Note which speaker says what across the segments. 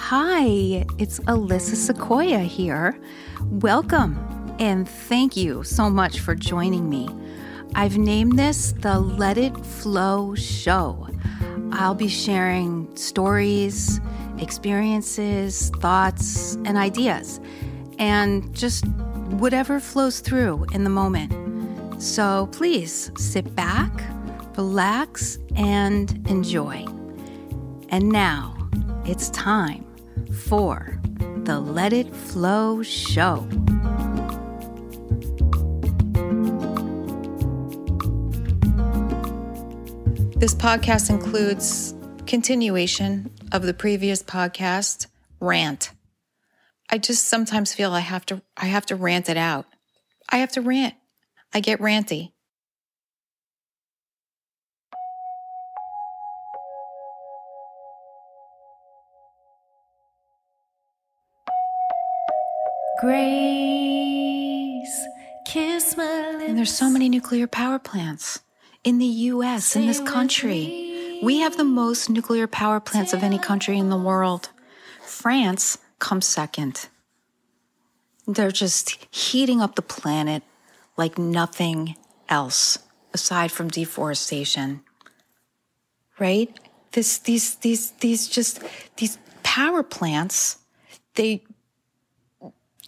Speaker 1: Hi, it's Alyssa Sequoia here. Welcome, and thank you so much for joining me. I've named this the Let It Flow Show. I'll be sharing stories, experiences, thoughts, and ideas, and just whatever flows through in the moment. So please sit back, relax, and enjoy. And now it's time for the Let It Flow Show. This podcast includes continuation of the previous podcast, rant. I just sometimes feel I have to rant it out. I have to rant. I get ranty.
Speaker 2: Grace, kiss my lips.
Speaker 1: And there's so many nuclear power plants in the U.S., in this country. We have the most nuclear power plants of any country in the world. France comes second. They're just heating up the planet like nothing else aside from deforestation. Right? These power plants, they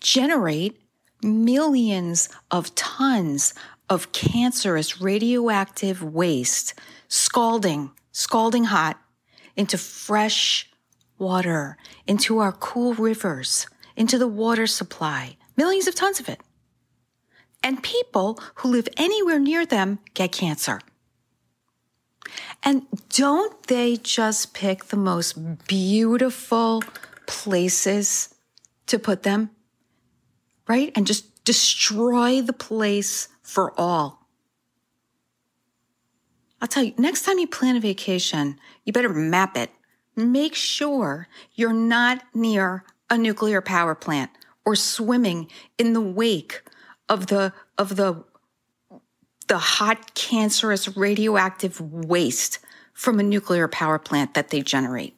Speaker 1: generate millions of tons of cancerous radioactive waste, scalding hot into fresh water, into our cool rivers, into the water supply, millions of tons of it. And people who live anywhere near them get cancer. And don't they just pick the most beautiful places to put them? Right? And just destroy the place for all. I'll tell you, next time you plan a vacation, you better map it. Make sure you're not near a nuclear power plant or swimming in the wake of the hot, cancerous, radioactive waste from a nuclear power plant that they generate.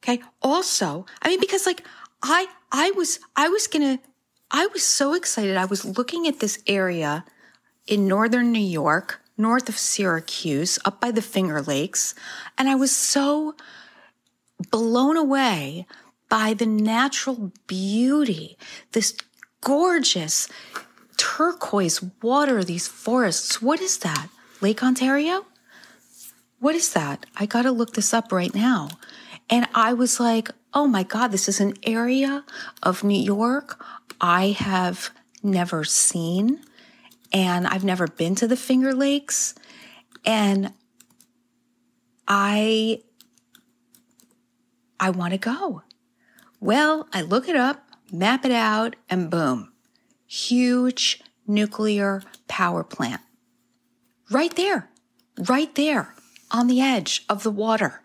Speaker 1: Okay? Also, because I was so excited. I was looking at this area in northern New York, north of Syracuse, up by the Finger Lakes, and I was so blown away by the natural beauty, this gorgeous turquoise water, these forests. What is that? Lake Ontario? What is that? I got to look this up right now. And I was like, oh my God, this is an area of New York I have never seen. And I've never been to the Finger Lakes. And I want to go. Well, I look it up, map it out, and boom, huge nuclear power plant. Right there on the edge of the water.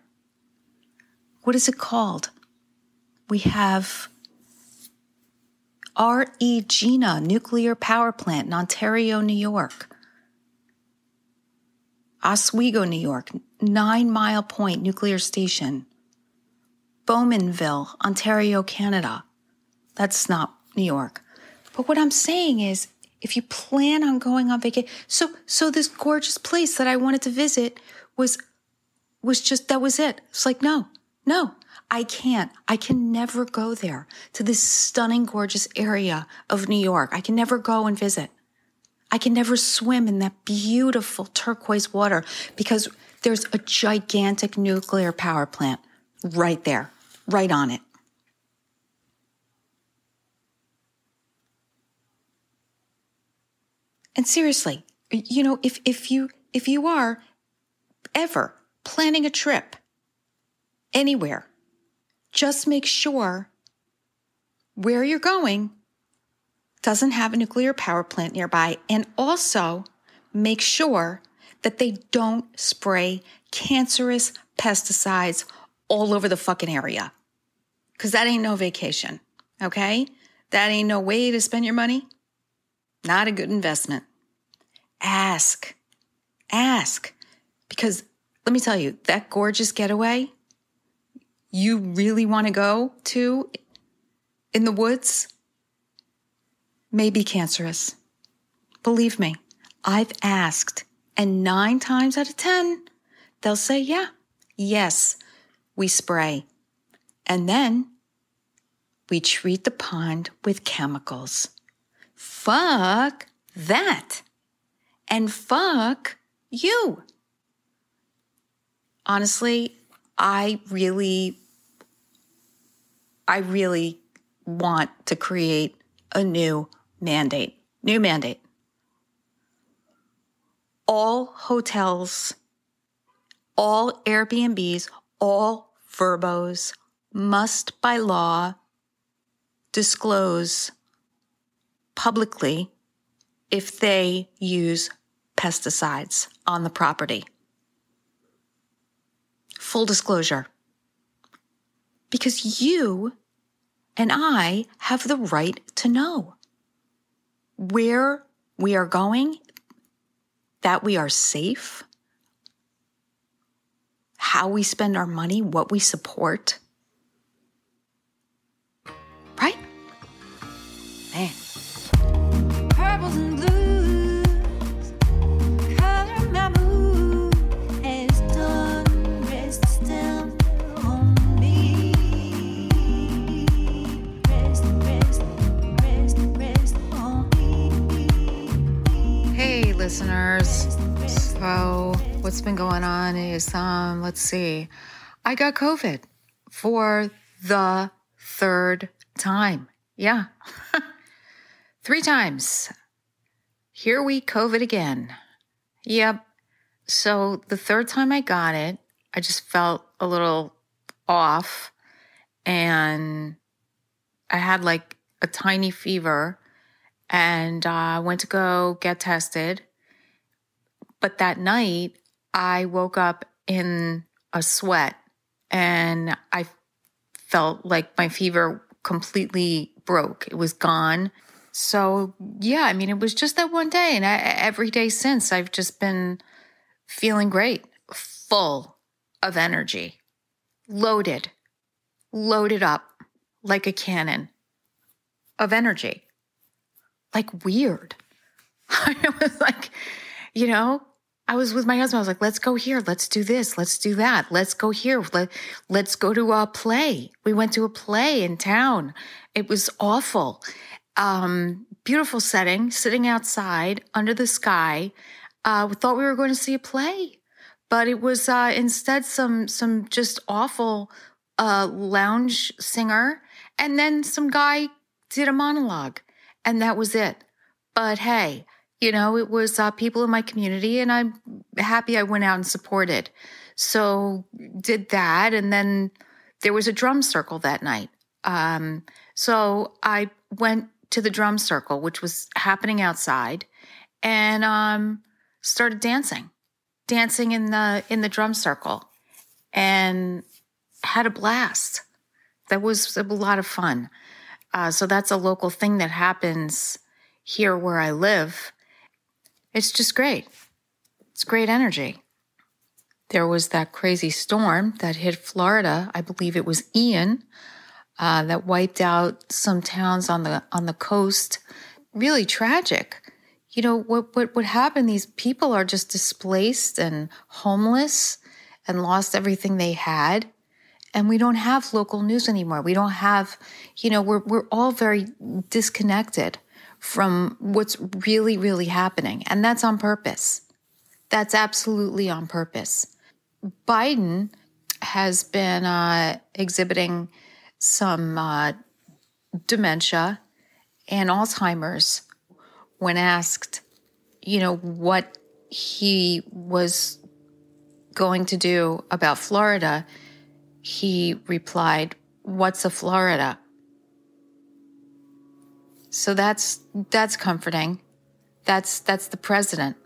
Speaker 1: What is it called? We have Regina Nuclear Power Plant in Ontario, New York. Oswego, New York, 9 Mile Point Nuclear Station. Bowmanville, Ontario, Canada. That's not New York. But what I'm saying is, if you plan on going on vacation, so this gorgeous place that I wanted to visit was just, that was it. It's like, no, I can't. I can never go there, to this stunning, gorgeous area of New York. I can never go and visit. I can never swim in that beautiful turquoise water because there's a gigantic nuclear power plant right there, right on it. And seriously, if you are ever planning a trip anywhere, just make sure where you're going doesn't have a nuclear power plant nearby. And also make sure that they don't spray cancerous pesticides all over the fucking area. Because that ain't no vacation, okay? That ain't no way to spend your money. Not a good investment. Ask. Because let me tell you, that gorgeous getaway, you really want to go to in the woods may be cancerous. Believe me, I've asked, and 9 times out of 10, they'll say, yeah, yes, we spray. And then we treat the pond with chemicals. Fuck that. And fuck you. Honestly, I really want to create a new mandate. New mandate. All hotels, all Airbnbs, all Verbos must by law disclose publicly if they use pesticides on the property. Full disclosure. Because you and I have the right to know where we are going, that we are safe, how we spend our money, what we support. Right? Man.
Speaker 2: Purples and blues, color my mood as dawn rests down on me. Rest on me.
Speaker 1: Hey, listeners. So what's been going on is, let's see. I got COVID for the 3rd time. Yeah. 3 times. Here we COVID again. Yep. So the 3rd time I got it, I just felt a little off, and I had like a tiny fever, and I went to go get tested. But that night I woke up in a sweat, and I felt like my fever completely broke. It was gone. So yeah, I mean, it was just that one day, and every day since I've just been feeling great, full of energy, loaded up like a cannon of energy, like weird. I was like, I was with my husband. I was like, let's go here. Let's do this. Let's do that. Let's go here. Let's go to a play. We went to a play in town. It was awful. Beautiful setting, sitting outside under the sky. We thought we were going to see a play, but it was instead some just awful lounge singer. And then some guy did a monologue, and that was it. But hey, it was people in my community, and I'm happy I went out and supported. So did that. And then there was a drum circle that night. So I went to the drum circle, which was happening outside, and started dancing in the drum circle, and had a blast. That was a lot of fun. So that's a local thing that happens here where I live. It's just great. It's great energy. There was that crazy storm that hit Florida. I believe it was Ian, that wiped out some towns on the coast. Really tragic. What happened? These people are just displaced and homeless and lost everything they had. And we don't have local news anymore. We don't have, we're all very disconnected from what's really, really happening. And that's on purpose. That's absolutely on purpose. Biden has been exhibiting some dementia and Alzheimer's. When asked, what he was going to do about Florida, he replied, "What's a Florida?" So that's comforting. That's the president.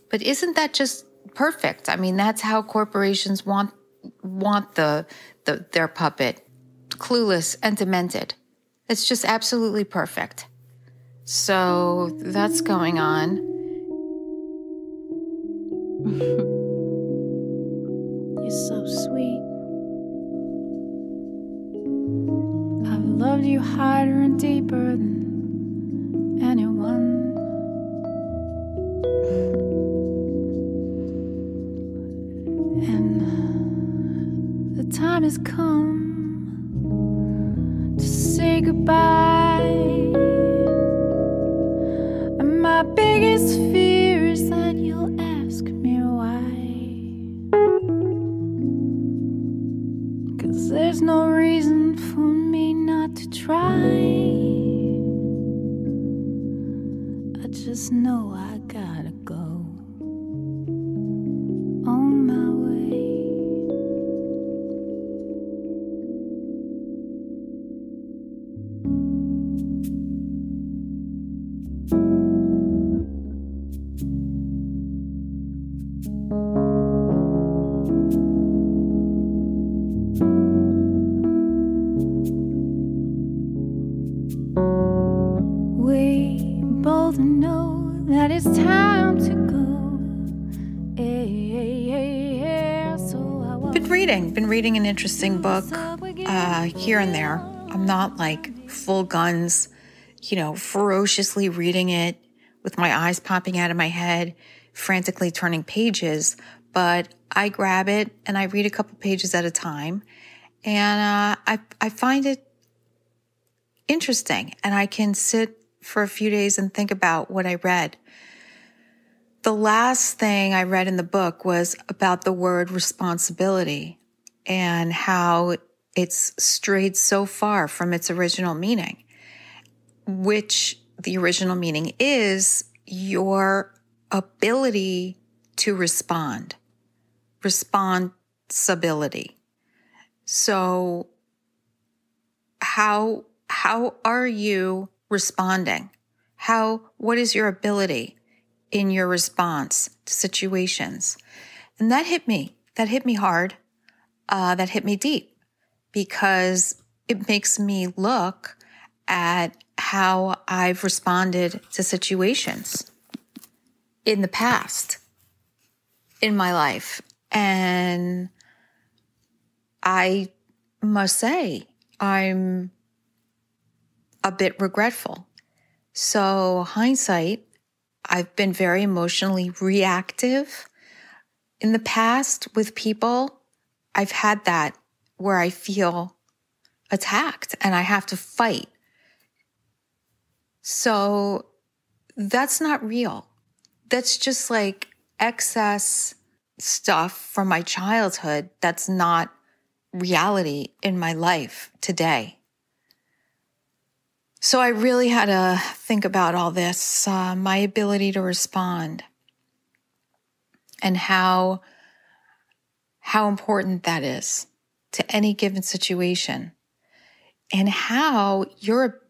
Speaker 1: But isn't that just perfect? I mean, that's how corporations want their puppet, clueless and demented. It's just absolutely perfect. So that's going on.
Speaker 2: You're so sweet. you harder and deeper than anyone. And the time has come to say goodbye. And my biggest fear is that you'll ask me why. 'Cause there's no reason for me not to try. I just know I gotta go on my way. We both know that it's time to go. So I walk
Speaker 1: Been reading an interesting book here and there. I'm not like full guns, ferociously reading it with my eyes popping out of my head, frantically turning pages, but I grab it and I read a couple pages at a time, and I find it interesting, and I can sit for a few days and think about what I read. The last thing I read in the book was about the word responsibility and how it's strayed so far from its original meaning, which the original meaning is your ability to respond, responsibility. So how are you responding? What is your ability in your response to situations? And that hit me hard. That hit me deep, because it makes me look at how I've responded to situations in the past in my life. And I must say, I'm a bit regretful. So hindsight, I've been very emotionally reactive. In the past with people, I've had that where I feel attacked and I have to fight. So that's not real. That's just like excess stuff from my childhood. That's not reality in my life today. So I really had to think about all this, my ability to respond, and how important that is to any given situation, and how your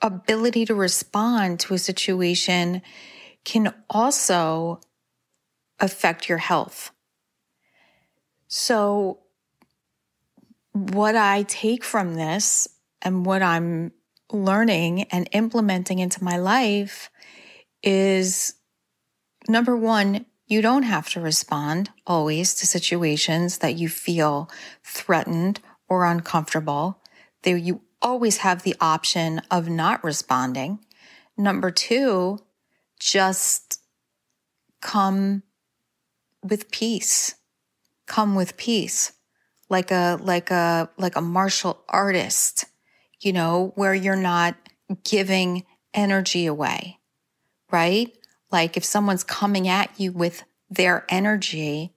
Speaker 1: ability to respond to a situation can also affect your health. So what I take from this and what I'm learning and implementing into my life is, number one, you don't have to respond always to situations that you feel threatened or uncomfortable. You always have the option of not responding. Number two, just come with peace. Come with peace, like a martial artist, where you're not giving energy away, right? Like if someone's coming at you with their energy,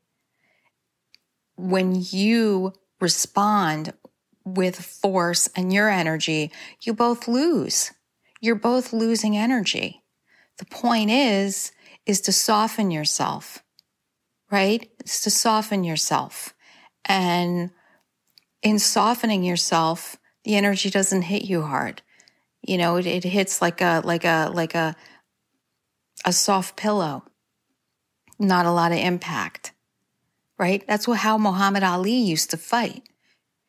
Speaker 1: when you respond with force and your energy, you both lose. You're both losing energy. The point is to soften yourself, right? It's to soften yourself. And in softening yourself, the energy doesn't hit you hard. It hits like a soft pillow, not a lot of impact, right? That's how Muhammad Ali used to fight.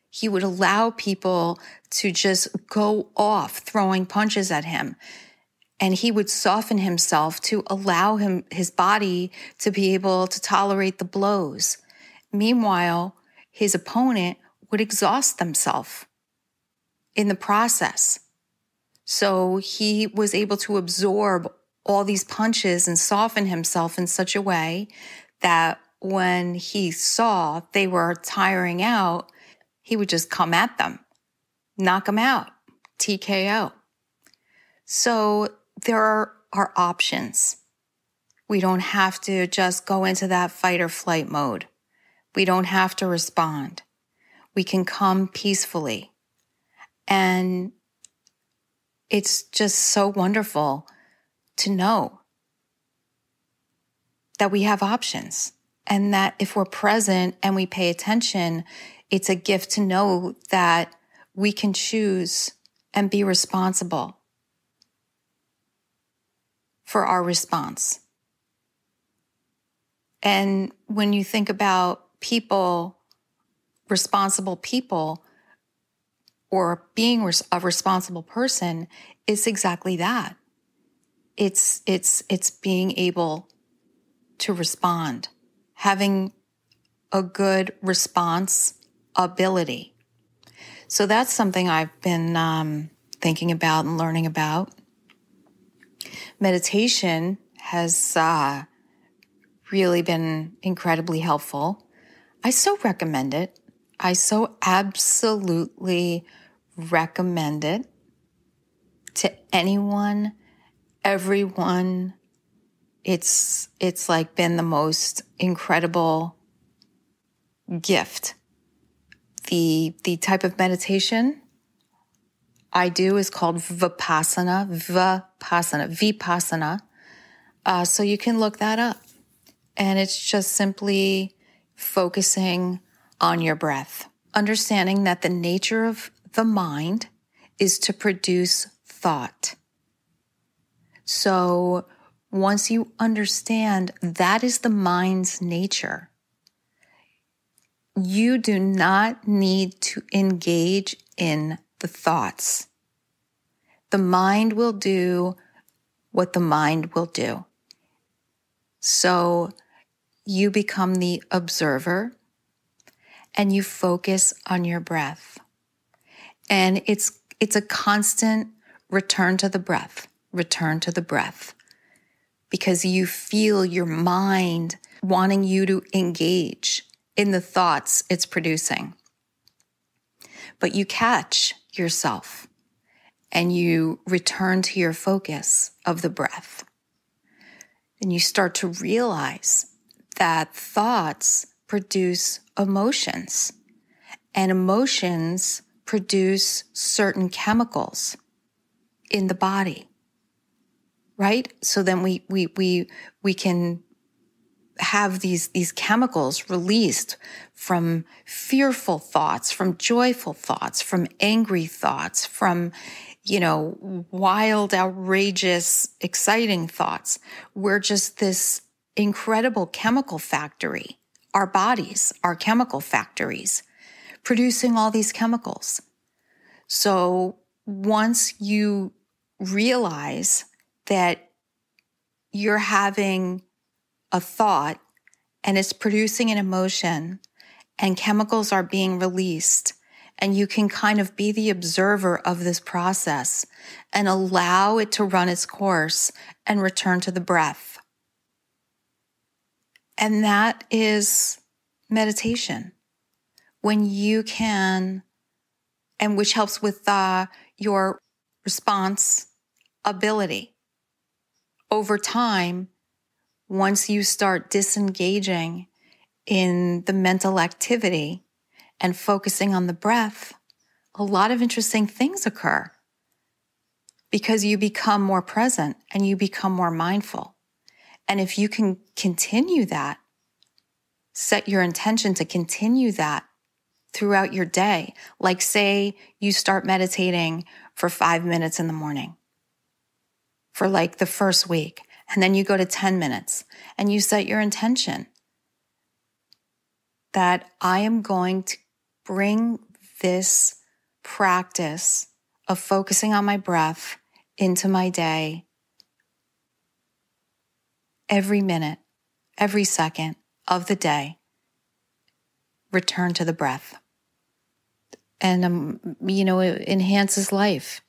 Speaker 1: He would allow people to just go off throwing punches at him. And he would soften himself to allow his body to be able to tolerate the blows. Meanwhile, his opponent would exhaust themselves in the process. So he was able to absorb all these punches and soften himself in such a way that when he saw they were tiring out, he would just come at them, knock them out, TKO. So there are options. We don't have to just go into that fight or flight mode. We don't have to respond. We can come peacefully. And it's just so wonderful to know that we have options and that if we're present and we pay attention, it's a gift to know that we can choose and be responsible for our response. And when you think about people, responsible people, or being a responsible person, it's exactly that. It's being able to respond, having a good response ability. So that's something I've been thinking about and learning about. Meditation has really been incredibly helpful. I so recommend it. I so absolutely recommend it to anyone, everyone. It's like been the most incredible gift. The type of meditation I do is called Vipassana. So you can look that up. And it's just simply focusing on your breath, understanding that the nature of the mind is to produce thought. So once you understand that is the mind's nature, you do not need to engage in the thoughts. The mind will do what the mind will do. So you become the observer and you focus on your breath. And it's a constant return to the breath, because you feel your mind wanting you to engage in the thoughts it's producing. But you catch yourself and you return to your focus of the breath. And you start to realize that thoughts produce emotions, and emotions produce certain chemicals in the body, right? So then we can have these chemicals released from fearful thoughts, from joyful thoughts, from angry thoughts, from, wild, outrageous, exciting thoughts. We're just this incredible chemical factory. Our bodies are chemical factories producing all these chemicals. So once you realize that you're having a thought and it's producing an emotion and chemicals are being released, and you can kind of be the observer of this process and allow it to run its course and return to the breath. And that is meditation. When you can, and which helps with your response ability. Over time, once you start disengaging in the mental activity and focusing on the breath, a lot of interesting things occur because you become more present and you become more mindful. And if you can continue that, set your intention to continue that throughout your day. Like say you start meditating for 5 minutes in the morning for like the first week, and then you go to 10 minutes and you set your intention that I am going to bring this practice of focusing on my breath into my day every minute, every second of the day. Return to the breath. and, it enhances life,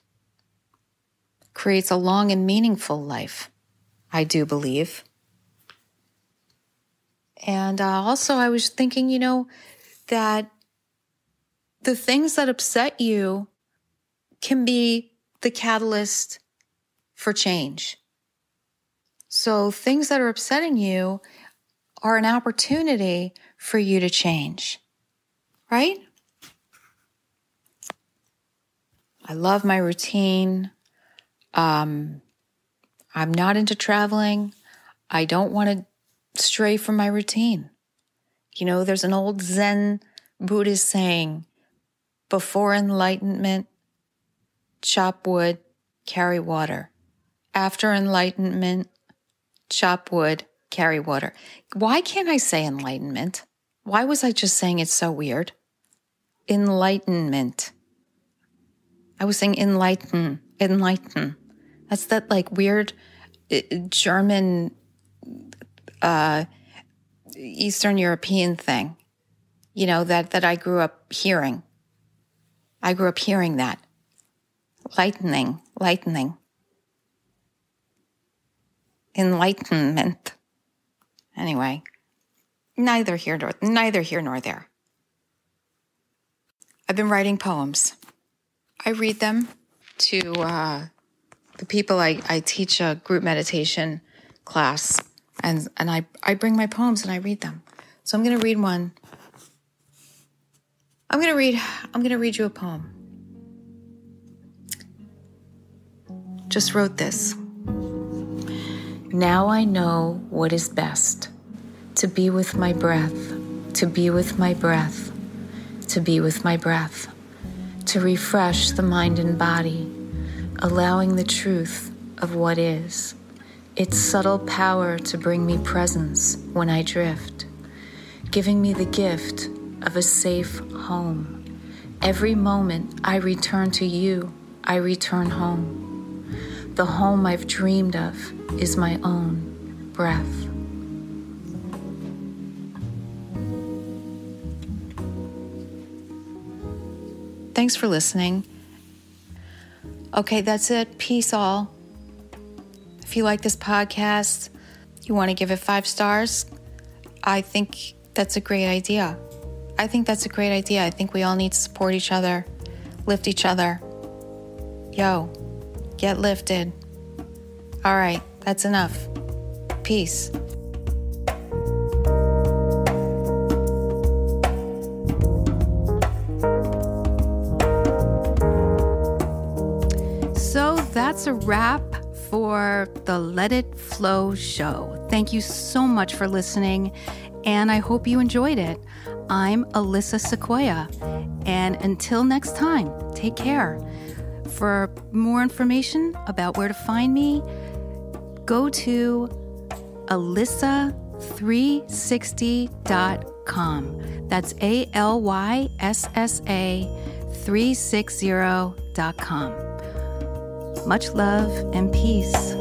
Speaker 1: creates a long and meaningful life, I do believe. And also I was thinking, that the things that upset you can be the catalyst for change. So things that are upsetting you are an opportunity for you to change, right? I love my routine. I'm not into traveling. I don't want to stray from my routine. There's an old Zen Buddhist saying, before enlightenment, chop wood, carry water. After enlightenment, chop wood, carry water. Why can't I say enlightenment? Why was I just saying it so weird? Enlightenment. I was saying enlighten. That's that like weird German, Eastern European thing, that I grew up hearing. I grew up hearing that. Lightning. Enlightenment. Anyway, neither here nor there. I've been writing poems. I read them to the people I teach a group meditation class, and I bring my poems and I read them. So I'm going to read one. I'm going to read you a poem. Just wrote this. Now I know what is best, to be with my breath, to be with my breath, to be with my breath, to refresh the mind and body, allowing the truth of what is, its subtle power to bring me presence when I drift, giving me the gift of a safe home. Every moment I return to you, I return home. The home I've dreamed of is my own breath. Thanks for listening. Okay, that's it. Peace all. If you like this podcast, you want to give it 5 stars, I think that's a great idea. I think we all need to support each other, lift each other. Yo, get lifted. All right, that's enough. Peace. So that's a wrap for the Let It Flow show. Thank you so much for listening, and I hope you enjoyed it. I'm Alyssa Sequoia, and until next time, take care. For more information about where to find me, go to alyssa360.com. That's ALYSSA360.com. Much love and peace.